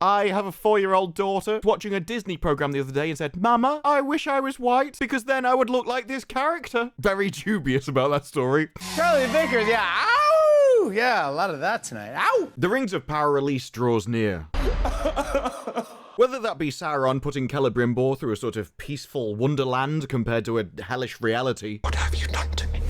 I have a 4-year-old daughter watching a Disney program the other day and said, Mama, I wish I was white because then I would look like this character. Very dubious about that story. Charlie Vickers, yeah. Ow! Yeah, a lot of that tonight. Ow! The Rings of Power release draws near. Whether that be Sauron putting Celebrimbor through a sort of peaceful wonderland compared to a hellish reality. What have you done to me?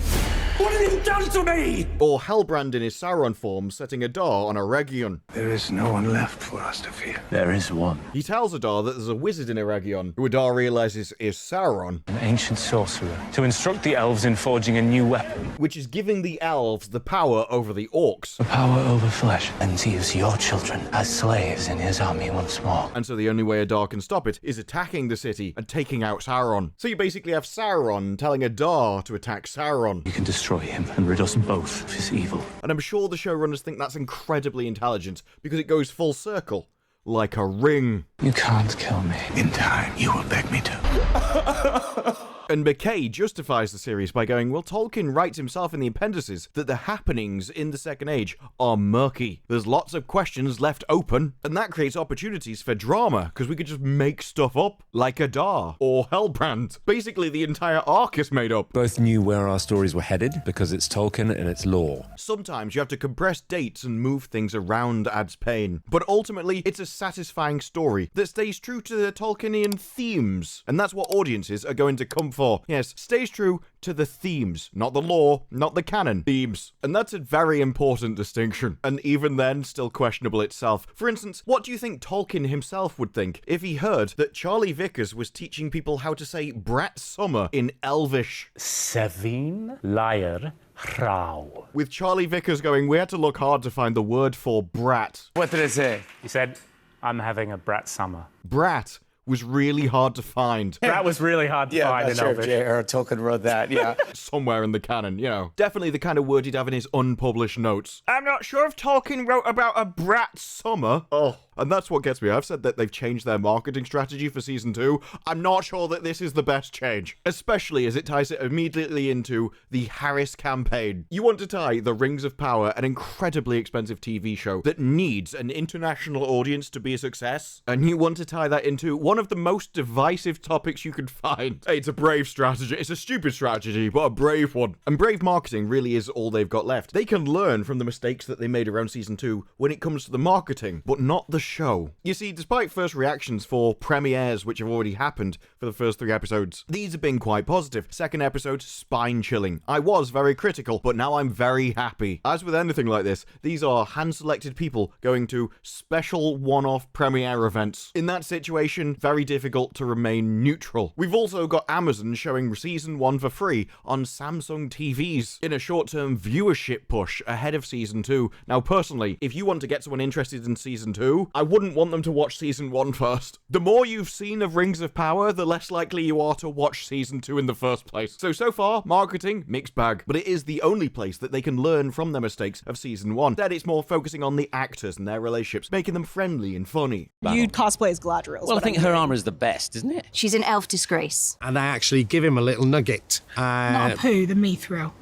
What have you done to me? Or Halbrand in his Sauron form setting Adar on a Eregion. There is no one left for us to fear. There is one. He tells Adar that there's a wizard in Eregion, who Adar realizes is Sauron. An ancient sorcerer, to instruct the elves in forging a new weapon. Which is giving the elves the power over the orcs. The power over flesh, and to use your children as slaves in his army once more. And so the only way Adar can stop it is attacking the city and taking out Sauron. So you basically have Sauron telling Adar to attack Sauron. You can destroy him and rid us both of his evil. And I'm sure the showrunners think that's incredibly intelligent because it goes full circle. Like a ring. You can't kill me. In time, you will beg me to. And McKay justifies the series by going, well, Tolkien writes himself in the appendices that the happenings in the Second Age are murky. There's lots of questions left open, and that creates opportunities for drama, because we could just make stuff up, like Adar or Hellbrand. Basically, the entire arc is made up. Both knew where our stories were headed, because it's Tolkien and it's lore. Sometimes you have to compress dates and move things around adds pain, but ultimately, it's a satisfying story that stays true to the Tolkienian themes, and that's what audiences are going to come for. Yes, stays true to the themes, not the lore, not the canon, themes. And that's a very important distinction, and even then, still questionable itself. For instance, what do you think Tolkien himself would think if he heard that Charlie Vickers was teaching people how to say Brat Summer in Elvish? Sevin Liar Rao. With Charlie Vickers going, we had to look hard to find the word for brat. What did it say? He said, I'm having a brat summer. Brat was really hard to find. That was really hard to find in sure Elvish. J.R. Tolkien wrote that, yeah. Somewhere in the canon, you know. Definitely the kind of word he'd have in his unpublished notes. I'm not sure if Tolkien wrote about a brat summer. Oh. And that's what gets me. I've said that they've changed their marketing strategy for season 2. I'm not sure that this is the best change. Especially as it ties it immediately into the Harris campaign. You want to tie The Rings of Power, an incredibly expensive TV show that needs an international audience to be a success, and you want to tie that into one of the most divisive topics you could find. It's a brave strategy. It's a stupid strategy, but a brave one. And brave marketing really is all they've got left. They can learn from the mistakes that they made around season 2 when it comes to the marketing, but not the show. You see, despite first reactions for premieres which have already happened for the first 3 episodes, these have been quite positive. Second episode, spine-chilling. I was very critical, but now I'm very happy. As with anything like this, these are hand-selected people going to special one-off premiere events. In that situation, very difficult to remain neutral. We've also got Amazon showing season 1 for free on Samsung TVs in a short-term viewership push ahead of season 2. Now, personally, if you want to get someone interested in season 2, I wouldn't want them to watch season 1 first. The more you've seen of Rings of Power, the less likely you are to watch season 2 in the first place. So far, marketing, mixed bag. But it is the only place that they can learn from their mistakes of season 1. Instead, it's more focusing on the actors and their relationships, making them friendly and funny. You'd cosplay as Galadriel. Well, I think her armour is the best, isn't it? She's an elf disgrace. And I actually give him a little nugget. Not a poo, the mithril.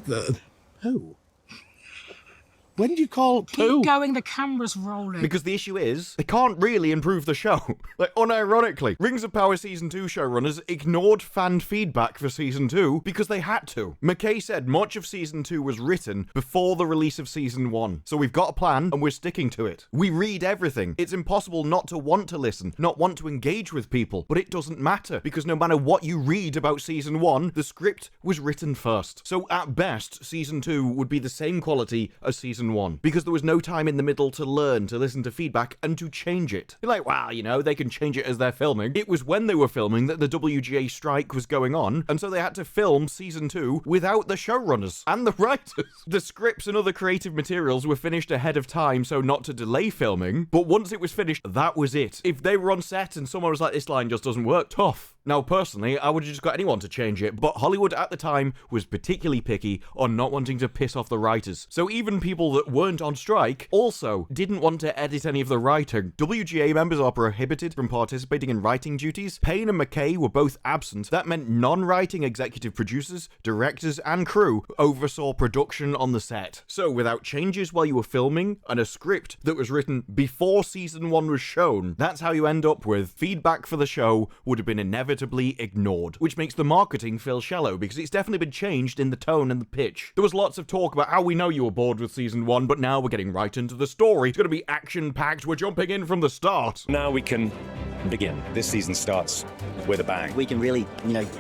Who? When do you call poo? Keep going, the camera's rolling. Because the issue is, they can't really improve the show. Like, unironically, Rings of Power Season 2 showrunners ignored fan feedback for Season 2 because they had to. McKay said much of Season 2 was written before the release of Season 1. So we've got a plan, and we're sticking to it. We read everything. It's impossible not to want to listen, not want to engage with people, but it doesn't matter, because no matter what you read about Season 1, the script was written first. So at best, Season 2 would be the same quality as Season 1, because there was no time in the middle to learn, to listen to feedback, and to change it. You're like, wow, you know, they can change it as they're filming. It was when they were filming that the WGA strike was going on, and so they had to film Season 2 without the showrunners and the writers. The scripts and other creative materials were finished ahead of time, so not to delay filming, but once it was finished, that was it. If they were on set and someone was like, this line just doesn't work, tough. Now, personally, I would have just got anyone to change it, but Hollywood at the time was particularly picky on not wanting to piss off the writers. So even people that weren't on strike also didn't want to edit any of the writing. WGA members are prohibited from participating in writing duties. Payne and McKay were both absent. That meant non-writing executive producers, directors, and crew oversaw production on the set. So without changes while you were filming and a script that was written before season 1 was shown, that's how you end up with feedback for the show would have been inevitably ignored, which makes the marketing feel shallow because it's definitely been changed in the tone and the pitch. There was lots of talk about how we know you were bored with season 1, but now we're getting right into the story. It's going to be action-packed. We're jumping in from the start. Now we can begin. This season starts with a bang. We can really,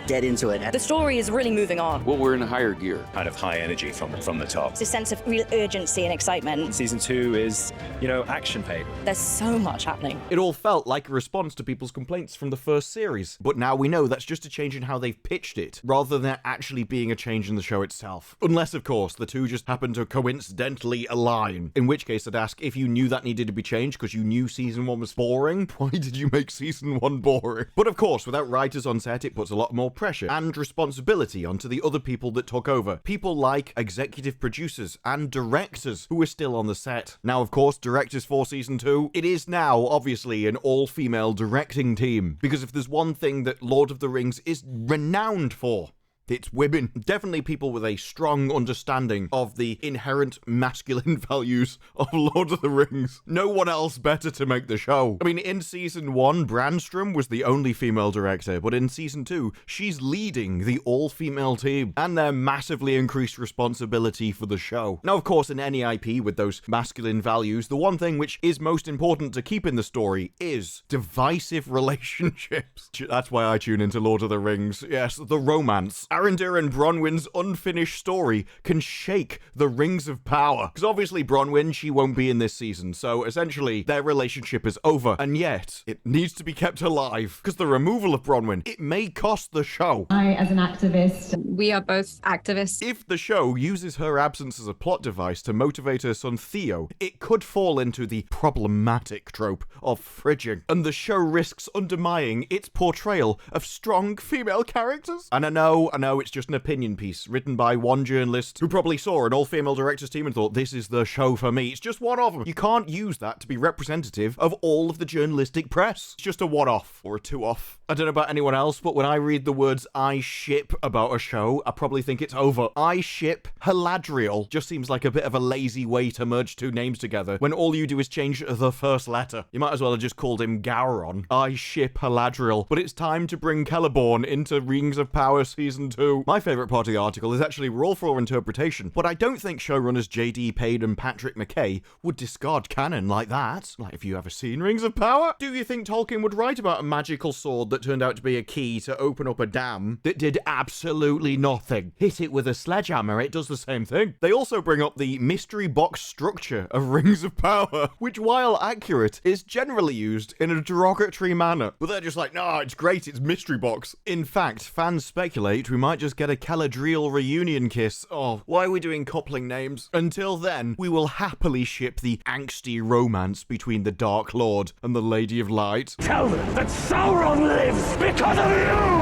get into it. The story is really moving on. Well, we're in a higher gear. Kind of high energy from the top. It's a sense of real urgency and excitement. Season 2 is, action paid. There's so much happening. It all felt like a response to people's complaints from the first series, but now we know that's just a change in how they've pitched it, rather than actually being a change in the show itself. Unless, of course, the two just happen to coincidentally align, in which case I'd ask if you knew that needed to be changed because you knew season 1 was boring, why did you make season 1 boring? But of course, without writers on set, it puts a lot more pressure and responsibility onto the other people that took over. People like executive producers and directors who are still on the set. Now, of course, directors for season 2, it is now obviously an all-female directing team, because if there's one thing that Lord of the Rings is renowned for, it's women. Definitely people with a strong understanding of the inherent masculine values of Lord of the Rings. No one else better to make the show. I mean, in season 1, Brandstrom was the only female director, but in season 2, she's leading the all-female team and their massively increased responsibility for the show. Now, of course, in any IP with those masculine values, the one thing which is most important to keep in the story is divisive relationships. That's why I tune into Lord of the Rings. Yes, the romance. Arondir and Bronwyn's unfinished story can shake the Rings of Power. Because obviously Bronwyn, she won't be in this season, so essentially their relationship is over, and yet it needs to be kept alive, because the removal of Bronwyn, it may cost the show. I, as an activist, we are both activists. If the show uses her absence as a plot device to motivate her son Theo, it could fall into the problematic trope of fridging, and the show risks undermining its portrayal of strong female characters. And I know it's just an opinion piece written by one journalist who probably saw an all-female directors team and thought, this is the show for me. It's just one of them. You can't use that to be representative of all of the journalistic press. It's just a one-off or a two-off. I don't know about anyone else, but when I read the words I ship about a show, I probably think it's over. I ship Haladriel just seems like a bit of a lazy way to merge two names together when all you do is change the first letter. You might as well have just called him Gowron. I ship Haladriel. But it's time to bring Celeborn into Rings of Power Season 2. My favourite part of the article is actually we're all for interpretation, but I don't think showrunners J.D. Payne and Patrick McKay would discard canon like that. Like, have you ever seen Rings of Power? Do you think Tolkien would write about a magical sword that turned out to be a key to open up a dam that did absolutely nothing? Hit it with a sledgehammer, it does the same thing. They also bring up the mystery box structure of Rings of Power, which, while accurate, is generally used in a derogatory manner. But they're just like, no, it's great, it's mystery box. In fact, fans speculate we might just get a Galadriel reunion kiss. Oh, why are we doing coupling names? Until then, we will happily ship the angsty romance between the Dark Lord and the Lady of Light. Tell them that Sauron lives because of you!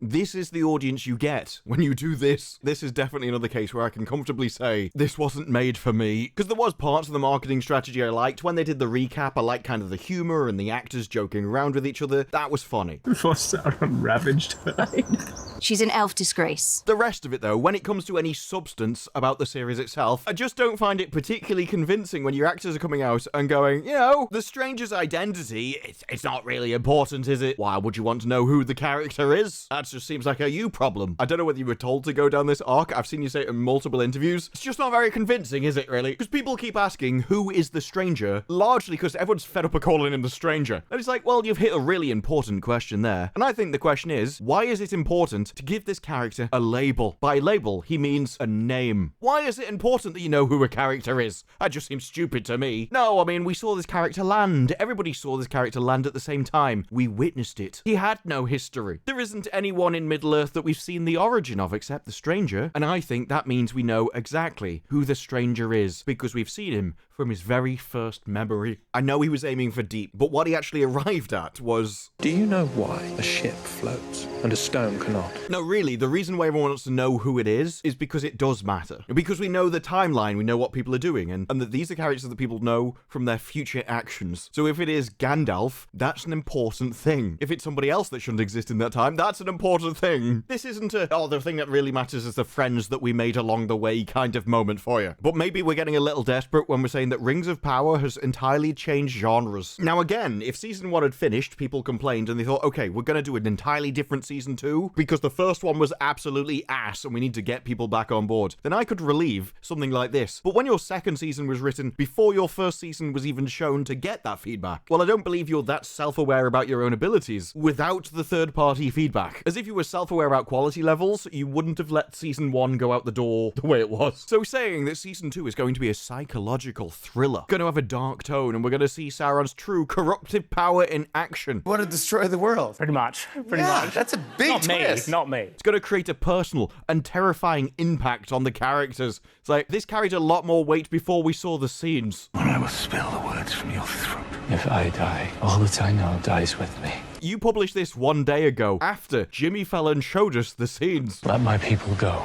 This is the audience you get when you do this. This is definitely another case where I can comfortably say this wasn't made for me. Because there was parts of the marketing strategy I liked. When they did the recap, I liked kind of the humor and the actors joking around with each other. That was funny. Before Sauron ravaged her. She's an elf disgrace. The rest of it, though, when it comes to any substance about the series itself, I just don't find it particularly convincing when your actors are coming out and going, the stranger's identity, it's not really important, is it? Why would you want to know who the character is? That just seems like a you problem. I don't know whether you were told to go down this arc. I've seen you say it in multiple interviews. It's just not very convincing, is it, really? Because people keep asking, who is the stranger? Largely because everyone's fed up of calling him the stranger. And it's like, well, you've hit a really important question there. And I think the question is, why is it important to give this character a label? By label, he means a name. Why is it important that you know who a character is? That just seems stupid to me. No, I mean, we saw this character land. Everybody saw this character land at the same time. We witnessed it. He had no history. There isn't anyone in Middle-earth that we've seen the origin of except the stranger. And I think that means we know exactly who the stranger is because we've seen him from his very first memory. I know he was aiming for deep, but what he actually arrived at was... Do you know why a ship floats and a stone cannot? No, really, the reason why everyone wants to know who it is because it does matter. Because we know the timeline, we know what people are doing, and that these are characters that people know from their future actions. So if it is Gandalf, that's an important thing. If it's somebody else that shouldn't exist in that time, that's an important thing. This isn't the thing that really matters is the friends that we made along the way kind of moment for you. But maybe we're getting a little desperate when we're saying that Rings of Power has entirely changed genres. Now again, if season 1 had finished, people complained and they thought, okay, we're gonna do an entirely different season 2 because the first one was absolutely ass and we need to get people back on board, then I could relieve something like this. But when your second season was written before your first season was even shown to get that feedback, well, I don't believe you're that self-aware about your own abilities without the third-party feedback. As if you were self-aware about quality levels, you wouldn't have let season 1 go out the door the way it was. So saying that season 2 is going to be a psychological thriller, going to have a dark tone, and we're going to see Sauron's true corruptive power in action. Want to destroy the world. Pretty much. That's a big twist. Not me. It's going to create a personal and terrifying impact on the characters. It's like, this carried a lot more weight before we saw the scenes. Or I will spill the words from your throat. If I die, all that I know dies with me. You published this 1 day ago, after Jimmy Fallon showed us the scenes. Let my people go.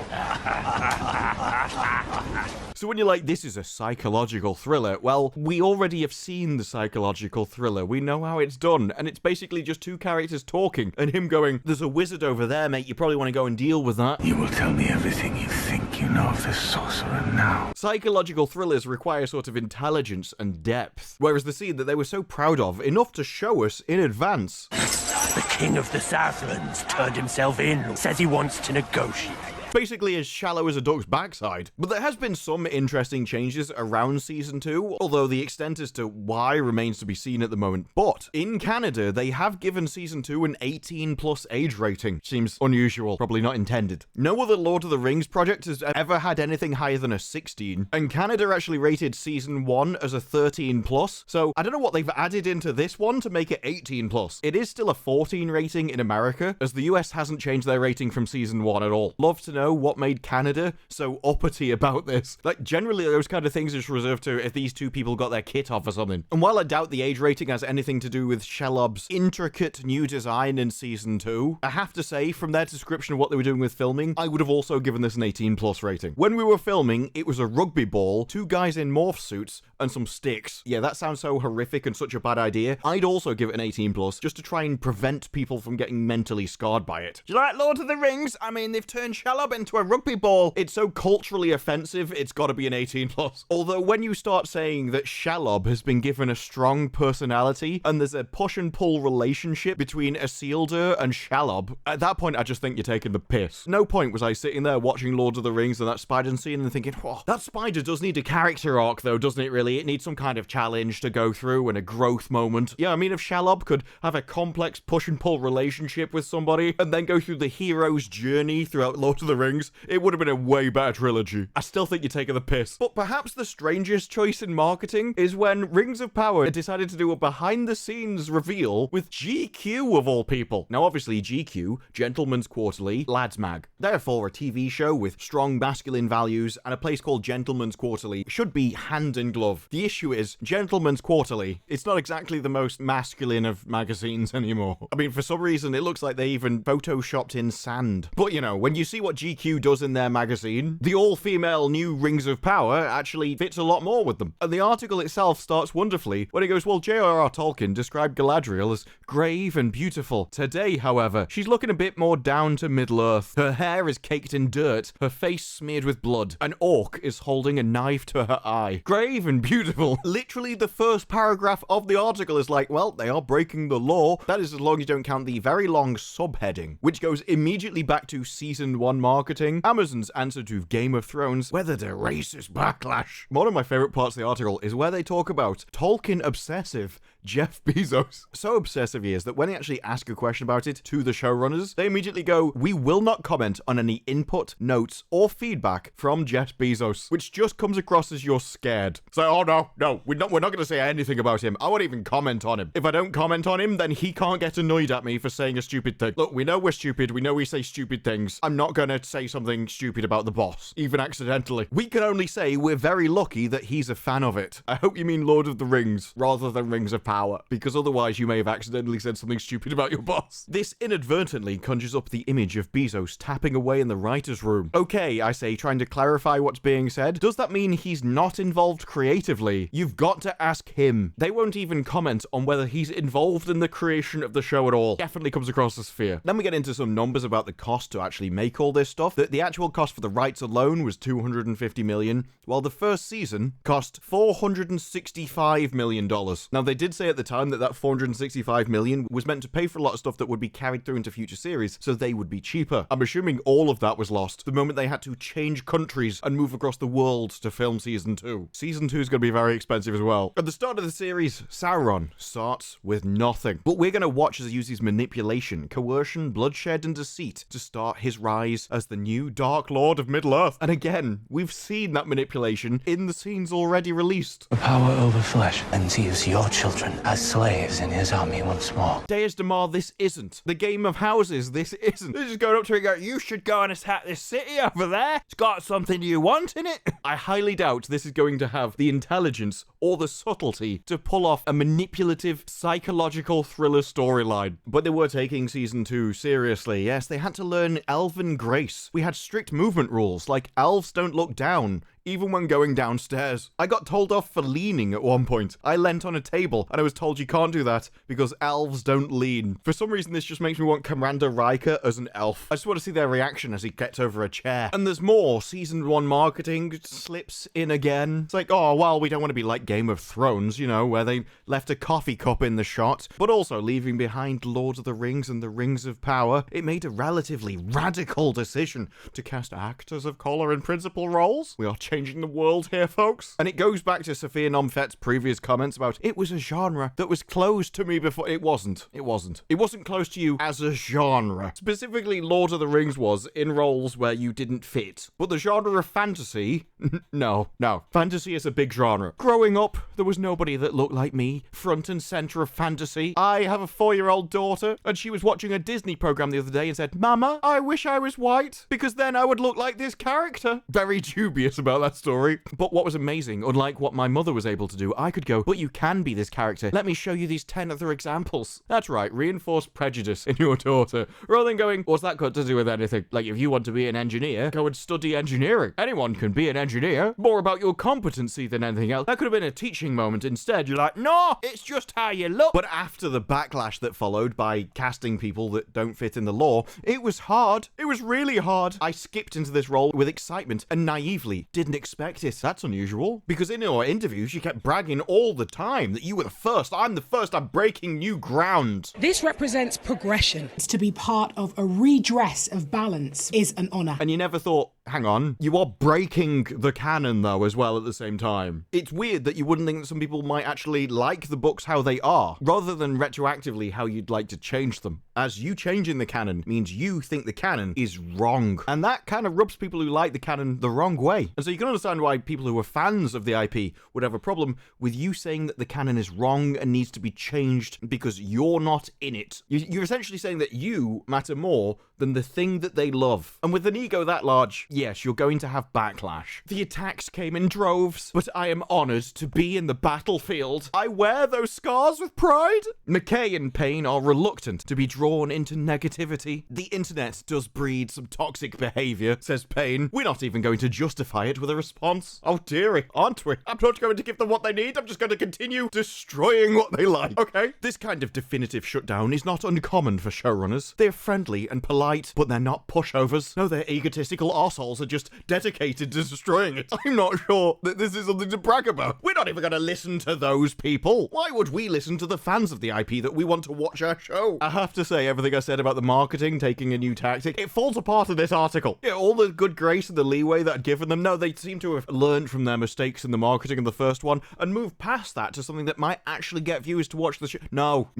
So when you're like, this is a psychological thriller, well, we already have seen the psychological thriller. We know how it's done, and it's basically just two characters talking, and him going, there's a wizard over there, mate, you probably want to go and deal with that. You will tell me everything you think you know of this sorcerer now. Psychological thrillers require sort of intelligence and depth, whereas the scene that they were so proud of, enough to show us in advance. The king of the Southlands turned himself in, says he wants to negotiate. Basically as shallow as a duck's backside. But there has been some interesting changes around season 2, although the extent as to why remains to be seen at the moment. But in Canada, they have given season 2 an 18+ age rating. Seems unusual, probably not intended. No other Lord of the Rings project has ever had anything higher than a 16, and Canada actually rated season 1 as a 13+, so I don't know what they've added into this one to make it 18+. It is still a 14 rating in America, as the US hasn't changed their rating from season 1 at all. Love to know what made Canada so uppity about this. Like, generally those kind of things are just reserved to if these two people got their kit off or something. And while I doubt the age rating has anything to do with Shelob's intricate new design in season 2, I have to say, from their description of what they were doing with filming, I would have also given this an 18+ rating. When we were filming, it was a rugby ball, 2 guys in morph suits, and some sticks. Yeah, that sounds so horrific and such a bad idea. I'd also give it an 18+, just to try and prevent people from getting mentally scarred by it. Do you like Lord of the Rings? I mean, they've turned Shelob into a rugby ball. It's so culturally offensive, it's gotta be an 18+. Although when you start saying that Shelob has been given a strong personality, and there's a push and pull relationship between Isildur and Shelob, at that point I just think you're taking the piss. No point was I sitting there watching Lord of the Rings and that spider scene and thinking, oh, that spider does need a character arc though, doesn't it really? It needs some kind of challenge to go through and a growth moment. Yeah, I mean, if Shelob could have a complex push and pull relationship with somebody and then go through the hero's journey throughout Lord of the Rings, it would have been a way better trilogy. I still think you're taking the piss. But perhaps the strangest choice in marketing is when Rings of Power decided to do a behind-the-scenes reveal with GQ of all people. Now, obviously, GQ, Gentleman's Quarterly, Lads Mag. Therefore, a TV show with strong masculine values and a place called Gentleman's Quarterly should be hand in glove. The issue is, Gentleman's Quarterly, it's not exactly the most masculine of magazines anymore. I mean, for some reason, it looks like they even photoshopped in sand. But, you know, when you see what GQ does in their magazine, the all-female new Rings of Power actually fits a lot more with them. And the article itself starts wonderfully when it goes, well, J.R.R. Tolkien described Galadriel as grave and beautiful. Today, however, she's looking a bit more down to Middle-earth. Her hair is caked in dirt, her face smeared with blood. An orc is holding a knife to her eye. Grave and beautiful. Literally the first paragraph of the article is like, well, they are breaking the law. That is as long as you don't count the very long subheading, which goes immediately back to season 1 marketing, Amazon's answer to Game of Thrones, weathered a racist backlash. One of my favorite parts of the article is where they talk about Tolkien obsessive Jeff Bezos. So obsessive he is that when they actually ask a question about it to the showrunners, they immediately go, we will not comment on any input, notes, or feedback from Jeff Bezos, which just comes across as you're scared. It's like, oh no, we're not going to say anything about him. I won't even comment on him. If I don't comment on him, then he can't get annoyed at me for saying a stupid thing. Look, we know we're stupid. We know we say stupid things. I'm not going to say something stupid about the boss, even accidentally. We can only say we're very lucky that he's a fan of it. I hope you mean Lord of the Rings rather than Rings of Power, because otherwise you may have accidentally said something stupid about your boss. This inadvertently conjures up the image of Bezos tapping away in the writer's room. Okay, I say, trying to clarify what's being said. Does that mean he's not involved creatively? You've got to ask him. They won't even comment on whether he's involved in the creation of the show at all. Definitely comes across as fear. Then we get into some numbers about the cost to actually make all this stuff. The actual cost for the rights alone was $250 million, while the first season cost $465 million. Now, they did say at the time that $465 million was meant to pay for a lot of stuff that would be carried through into future series, so they would be cheaper. I'm assuming all of that was lost the moment they had to change countries and move across the world to film season 2. Season 2 is going to be very expensive as well. At the start of the series, Sauron starts with nothing, but we're going to watch as he uses manipulation, coercion, bloodshed, and deceit to start his rise as the new Dark Lord of Middle-earth. And again, we've seen that manipulation in the scenes already released. Power over flesh, and to use your children as slaves in his army once more. Deus Damar, this isn't. The Game of Houses, this isn't. They're just going up to it and going, you should go and attack this city over there. It's got something you want in it. I highly doubt this is going to have the intelligence or the subtlety to pull off a manipulative, psychological thriller storyline. But they were taking season 2 seriously. Yes, they had to learn elven grace. We had strict movement rules, like elves don't look down, even when going downstairs. I got told off for leaning at one point. I leant on a table, and I was told you can't do that because elves don't lean. For some reason, this just makes me want Commander Riker as an elf. I just want to see their reaction as he gets over a chair. And there's more. Season 1 marketing slips in again. It's like, oh, well, we don't want to be like Game of Thrones, you know, where they left a coffee cup in the shot, but also leaving behind Lord of the Rings and the Rings of Power. It made a relatively radical decision to cast actors of color in principal roles. We are changing the world here, folks. And it goes back to Sophia Nomfet's previous comments about it was a genre that was closed to me before. It wasn't. It wasn't close to you as a genre. Specifically, Lord of the Rings was in roles where you didn't fit. But the genre of fantasy, no. Fantasy is a big genre. Growing up, there was nobody that looked like me, front and center of fantasy. I have a 4-year-old daughter, and she was watching a Disney program the other day and said, Mama, I wish I was white, because then I would look like this character. Very dubious about that story. But what was amazing, unlike what my mother was able to do, I could go, but you can be this character. Let me show you these 10 other examples. That's right, reinforce prejudice in your daughter, rather than going, what's that got to do with anything? Like, if you want to be an engineer, go and study engineering. Anyone can be an engineer. More about your competency than anything else. That could have been a teaching moment. Instead, you're like, no, it's just how you look. But after the backlash that followed by casting people that don't fit in the law, it was hard. It was really hard. I skipped into this role with excitement and naively didn't expect it. That's unusual. Because in your interviews, you kept bragging all the time that you were the first. I'm the first. I'm breaking new ground. This represents progression. It's to be part of a redress of balance is an honour. And you never thought, hang on, you are breaking the canon though as well at the same time. It's weird that you wouldn't think that some people might actually like the books how they are, rather than retroactively how you'd like to change them. As you changing the canon means you think the canon is wrong. And that kind of rubs people who like the canon the wrong way. And so you can understand why people who are fans of the IP would have a problem with you saying that the canon is wrong and needs to be changed because you're not in it. You're essentially saying that you matter more than the thing that they love. And with an ego that large, yes, you're going to have backlash. The attacks came in droves, but I am honored to be in the battlefield. I wear those scars with pride. McKay and Payne are reluctant to be drawn into negativity. The internet does breed some toxic behavior, says Payne. We're not even going to justify it with a response. Oh dearie, aren't we? I'm not going to give them what they need. I'm just going to continue destroying what they like. Okay? This kind of definitive shutdown is not uncommon for showrunners. They're friendly and polite, but they're not pushovers. No, they're egotistical arseholes assholes are just dedicated to destroying it. I'm not sure that this is something to brag about. We're not even going to listen to those people. Why would we listen to the fans of the IP that we want to watch our show? I have to say, everything I said about the marketing taking a new tactic, it falls apart in this article. Yeah, all the good grace and the leeway that I'd given them, no, they seem to have learned from their mistakes in the marketing in the first one and moved past that to something that might actually get viewers to watch the show. No,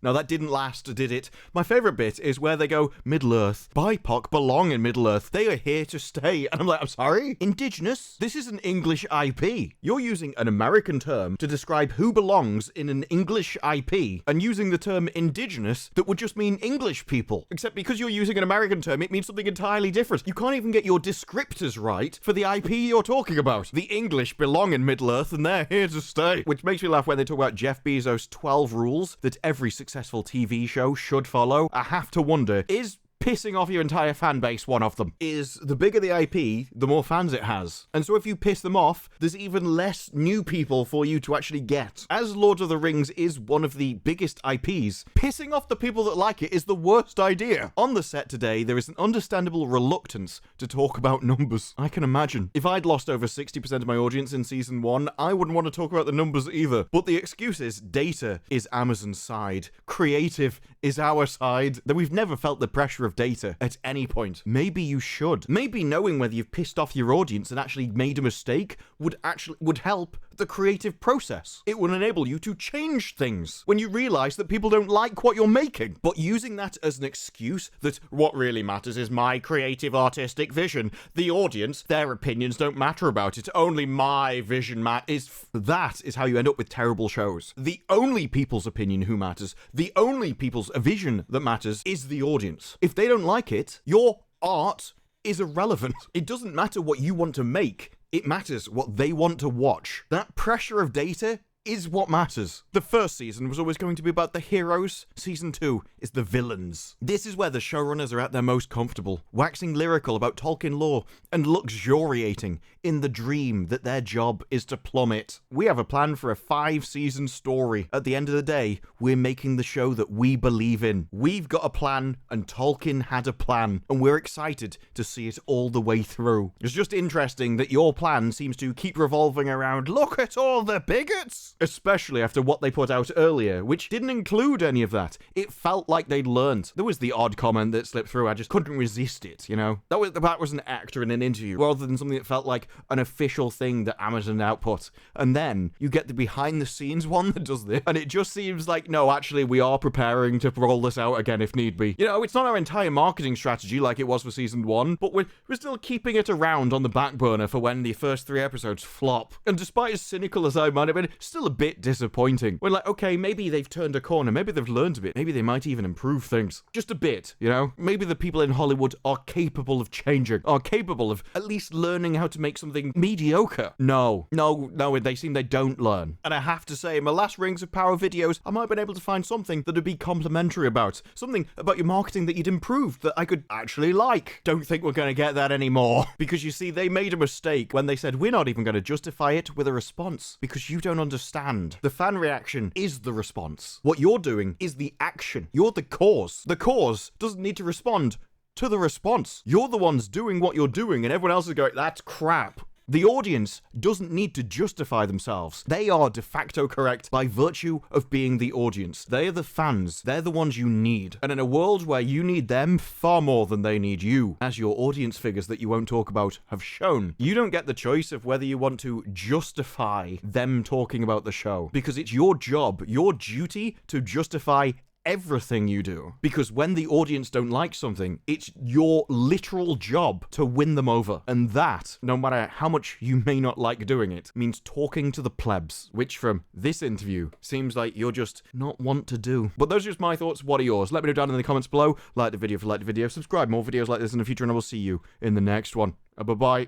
that didn't last, did it? My favorite bit is where they go, Middle-earth. BIPOC belong in Middle-earth. They are here to stay. And I'm like, I'm sorry? Indigenous? This is an English IP. You're using an American term to describe who belongs in an English IP and using the term indigenous that would just mean English people. Except because you're using an American term, it means something entirely different. You can't even get your descriptors right for the IP you're talking about. The English belong in Middle-earth and they're here to stay. Which makes me laugh when they talk about Jeff Bezos' 12 rules that every successful TV show should follow. I have to wonder, is pissing off your entire fan base one of them? Is the bigger the IP, the more fans it has. And so if you piss them off, there's even less new people for you to actually get. As Lord of the Rings is one of the biggest IPs, pissing off the people that like it is the worst idea. On the set today, there is an understandable reluctance to talk about numbers. I can imagine. If I'd lost over 60% of my audience in season 1, I wouldn't want to talk about the numbers either. But the excuse is data is Amazon's side. Creative is our side. That we've never felt the pressure of data at any point. Maybe you should. Maybe knowing whether you've pissed off your audience and actually made a mistake would help the creative process. It would enable you to change things when you realize that people don't like what you're making. But using that as an excuse that what really matters is my creative artistic vision, the audience, their opinions don't matter about it, only my vision that is how you end up with terrible shows. The only people's opinion who matters, the only people's vision that matters is the audience. If they don't like it, your art is irrelevant. It doesn't matter what you want to make. It matters what they want to watch. That pressure of data is what matters. The first season was always going to be about the heroes. Season 2 is the villains. This is where the showrunners are at their most comfortable, waxing lyrical about Tolkien lore and luxuriating in the dream that their job is to plummet. We have a plan for a 5-season story. At the end of the day, we're making the show that we believe in. We've got a plan, and Tolkien had a plan, and we're excited to see it all the way through. It's just interesting that your plan seems to keep revolving around, look at all the bigots! Especially after what they put out earlier, which didn't include any of that. It felt like they'd learned. There was the odd comment that slipped through, I just couldn't resist it, you know? That was an actor in an interview, rather than something that felt like an official thing that Amazon output. And then you get the behind the scenes one that does this, and it just seems like, no, actually, we are preparing to roll this out again if need be. You know, it's not our entire marketing strategy like it was for season 1, but we're still keeping it around on the back burner for when the first 3 episodes flop. And despite as cynical as I might have been, still a bit disappointing. We're like, okay, maybe they've turned a corner, maybe they've learned a bit, maybe they might even improve things. Just a bit, you know? Maybe the people in Hollywood are capable of changing, are capable of at least learning how to make something mediocre. No, they seem they don't learn. And I have to say, in my last Rings of Power videos, I might have been able to find something that would be complimentary about. Something about your marketing that you'd improved that I could actually like. Don't think we're going to get that anymore. Because you see, they made a mistake when they said, we're not even going to justify it with a response because you don't understand. The fan reaction is the response. What you're doing is the action. You're the cause. The cause doesn't need to respond to the response. You're the ones doing what you're doing and everyone else is going, that's crap. The audience doesn't need to justify themselves. They are de facto correct by virtue of being the audience. They are the fans. They're the ones you need. And in a world where you need them far more than they need you, as your audience figures that you won't talk about have shown, you don't get the choice of whether you want to justify them talking about the show. Because it's your job, your duty to justify everything you do. Because when the audience don't like something, it's your literal job to win them over. And that, no matter how much you may not like doing it, means talking to the plebs, which from this interview seems like you're just not want to do. But those are just my thoughts. What are yours? Let me know down in the comments below. Like the video if you like the video. Subscribe more videos like this in the future, and I will see you in the next one. Bye-bye.